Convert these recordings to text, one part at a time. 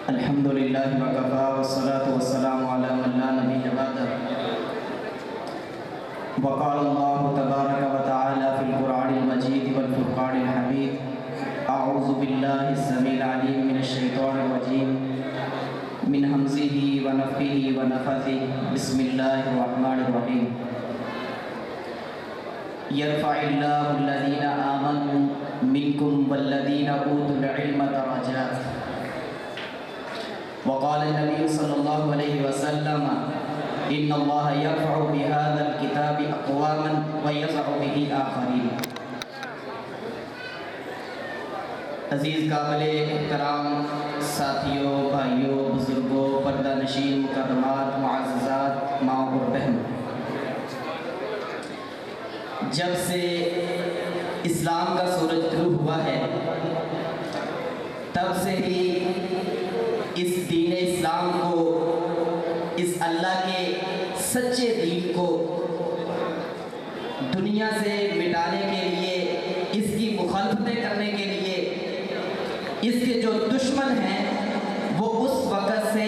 الحمد لله وكفى والصلاة والسلام على من لا نبي بعده. وقال الله تبارك وتعالى في القرآن المجيد والفرقان الحميد: أعوذ بالله السميع العليم من الشيطان الرجيم من همزه ونفخه ونفثه. بسم الله الرحمن الرحيم. يرفع الله الذين آمنوا منكم والذين أوتوا العلم درجات. وقال النبي صلى الله عليه وسلم: إن الله يرفع بهذا الكتاب أقواما ويضع به آخرين. عزیز قابل احترام ساتھیوں، بھائیوں، بزرگوں، پردہ نشین، مکرمات، معززات، ماں اور بہن، جب سے اسلام کا سورج طلوع ہوا ہے تب سے ہی اس دین اسلام کو، اس اللہ کے سچے دین کو دنیا سے مٹانے کے لیے، اس کی مخالفتیں کرنے کے لیے اس کے جو دشمن ہیں وہ اس وقت سے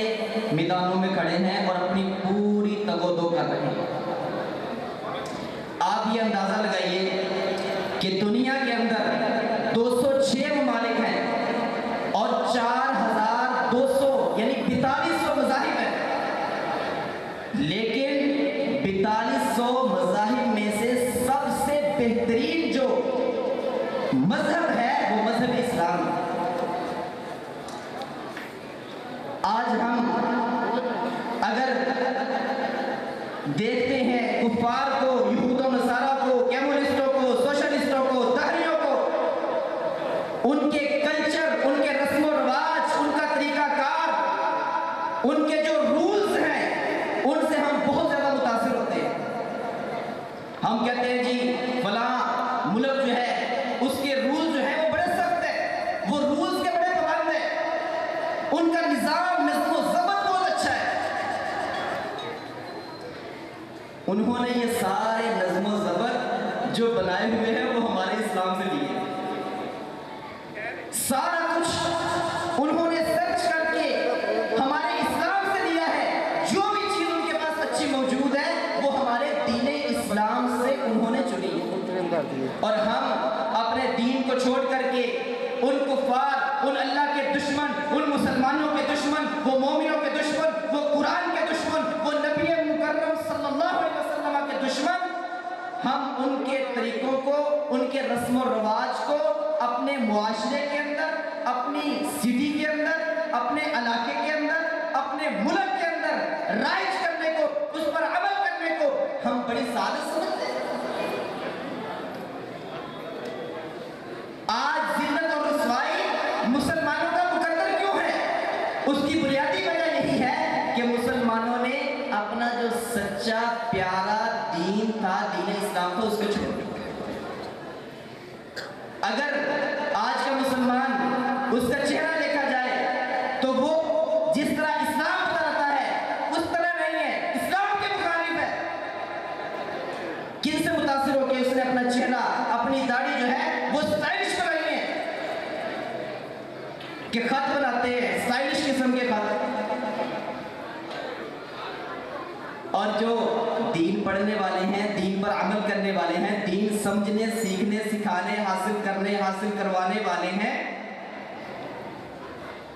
میدانوں میں کھڑے ہیں اور اپنی پوری تگ و دو کر رہے ہیں. آپ یہ اندازہ لگائیے کہ دنیا کے اندر 206 ممالک ہیں اور 4200 یعنی 4200 مذاہب ہیں، لیکن 4200 مذاہب میں سے سب سے بہترین جو مذہب ہے وہ مذہب اسلام. آج ہم اگر دیکھتے ہیں کفار کو، یہود و نصارہ کو، کمیونسٹوں کو، سوشلسٹوں کو، دہریوں کو، ان کے کلچر، ان کے رسم و رواج، ان کا طریقہ کار، ان کے جو رولز ہیں، ان سے ہم بہت زیادہ متاثر ہوتے ہیں. ہم کہتے ہیں جی فلاں ملک جو ہے اس کے رولز جو ہیں وہ بڑے سخت ہیں، وہ رولز کے بڑے پابند ہیں، ان کا نظام، نظم و ضبط بہت اچھا ہے. انہوں نے یہ سارے نظم و ضبط جو بنائے ہوئے ہیں وہ ہمارے اسلام سے لیے. سارا کچھ انہوں نے سرچ کر کے ہمارے اسلام سے لیا ہے. جو بھی چیز ان کے پاس اچھی موجود ہے وہ ہمارے دین اسلام سے انہوں نے چنی ہے. اور ہم اپنے دین کو چھوڑ کر کے ان کفار، ان اللہ کے دشمن، ان مسلمانوں کے دشمن، وہ مومنوں کے دشمن، وہ قرآن کے دشمن، وہ نبی مکرم صلی اللہ علیہ وسلم کے دشمن، ہم ان کے طریقوں کو، ان کے رسم و رواج کو اپنے معاشرے کے اندر، اپنی سٹی کے اندر، اپنے علاقے کے اندر، اپنے ملک کے اندر رائج کرنے کو، اس پر عمل کرنے کو ہم بڑی سعادت سمجھتے ہیں. آج ذلت اور رسوائی مسلمانوں کا مقدر کیوں ہے؟ اس کی بنیادی وجہ یہی ہے کہ مسلمانوں نے اپنا جو سچا پیارا دین تھا، دین اسلام تھا، اس کو چھوڑ دیا. اگر آج کا مسلمان اس کا چہرہ دیکھا جائے تو وہ جس طرح اسلام بتاتا ہے اس طرح نہیں ہے، اسلام کے مخالف ہے. کن سے متاثر ہو کے اس نے اپنا چہرہ، اپنی داڑھی جو ہے وہ سٹائلش بنائی ہے کہ خط بناتے ہیں سٹائلش قسم کے خط. اور جو دین پڑھنے والے ہیں، دین پر عمل کرنے والے ہیں، دین سمجھنے، سیکھنے، سکھانے، حاصل کرنے، حاصل کروانے والے ہیں،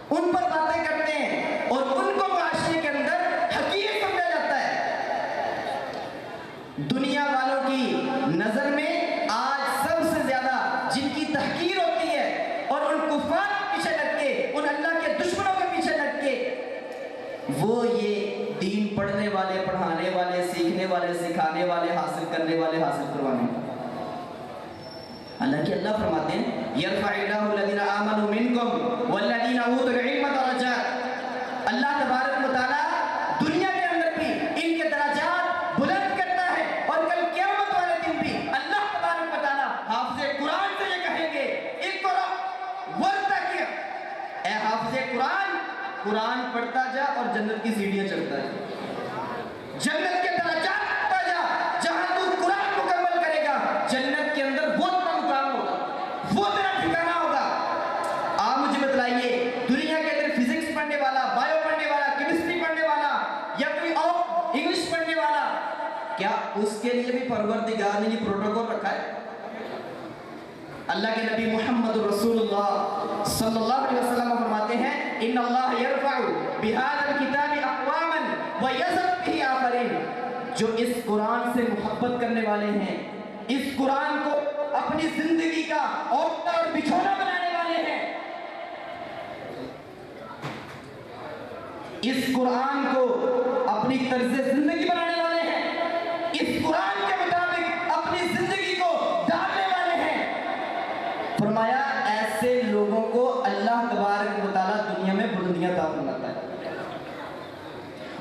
ان پر باتیں کرتے ہیں اور ان کو معاشرے کے اندر حقیر سمجھا جاتا ہے. دنیا والوں کی نظر میں آج سب سے زیادہ جن کی تحقیر ہوتی ہے اور ان کفار کے پیچھے لگ کے، ان اللہ کے دشمنوں کے پیچھے لگ کے، وہ یہ دین پڑھنے والے، پڑھانے والے، سیکھنے والے، سکھانے والے، حاصل کرنے والے، حاصل کروانے والے. حالانکہ اللہ فرماتے ہیں یرفع اللہ الذین آمنوا منکم والذین اوتوا العلم درجات. اللہ تبارک و تعالیٰ دنیا کے اندر بھی ان کے درجات بلند کرتا ہے اور کل قیامت والے دن بھی اللہ تبارک و تعالیٰ حافظ قرآن سے یہ کہیں گے اقرأ وارتقی، اے حافظ قرآن، قرآن پڑھتا جا اور جنت کی سیڑھیاں چڑھتا ہے. جنت کے درجات پڑھتا جا، جہاں تو قرآن مکمل کرے گا جنت کے اندر وہ تیرا مقام ہوگا، وہ تیرا ٹھکانہ ہوگا. آپ مجھے بتلائیے دنیا کے اندر فزکس پڑھنے والا کے لیے بھی پروردگار نے یہ پروٹوکول رکھا ہے. اللہ کے نبی محمد رسول اللہ صلی اللہ علیہ وسلم فرماتے ہیں ان اللہ یرفع بهذا الكتاب اقواما ویذر به آخرین. جو اس قرآن سے محبت کرنے والے ہیں, اس قرآن کو اپنی زندگی کا اوڑھنا اور بچھونا بنانے والے ہیں, اس قرآن کو اپنی طرز زندگی بنانے والے ہیں, اس قرآن کے مطابق اپنی زندگی کو ڈالنے والے ہیں. فرمایا ایسے لوگوں کو اللہ تبارک و تعالیٰ دنیا میں بلندیاں عطا فرماتا ہے.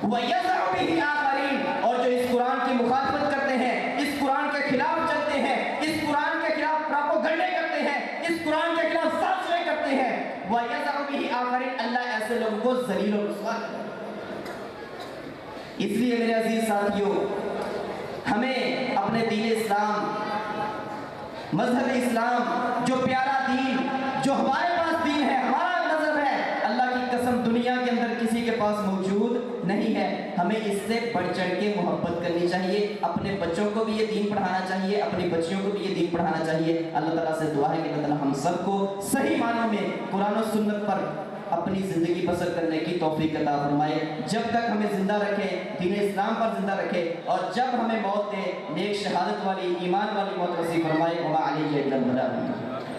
وَيَذَرُ بِهِ آخَرِينَ, اور جو اس قرآن کی مخالفت کرتے ہیں, اس قرآن کے خلاف چلتے ہیں, اس قرآن کے خلاف پراپوگنڈے کرتے ہیں, اس قرآن کے خلاف سازشیں کرتے ہیں, وَيَذَرُ بِهِ آخَرِينَ, اللہ ایسے لوگوں کو ذلیل و رسوا کرتا ہے. اس لیے میرے عزیز ساتھیوں, ہمیں اپنے دین اسلام, مذہب اسلام, جو پیارا دین, جو ہمارے پاس دین ہے, ہمارا مذہب ہے, اللہ کی قسم دنیا کے اندر کسی کے پاس موجود نہیں ہے. ہمیں اس سے بڑھ چڑھ کے محبت کرنی چاہیے. اپنے بچوں کو بھی یہ دین پڑھانا چاہیے, اپنی بچیوں کو بھی یہ دین پڑھانا چاہیے. اللہ تعالیٰ سے دعا ہے کہ اللہ تعالیٰ ہم سب کو صحیح معنوں میں قرآن و سنت پر اپنی زندگی بسر کرنے کی توفیق عطا فرمائے. جب تک ہمیں زندہ رکھے, دین اسلام پر زندہ رکھے, اور جب ہمیں موت دے نیک شہادت والی, ایمان والی موت نصیب فرمائے. وما علیہ الا البلاغ.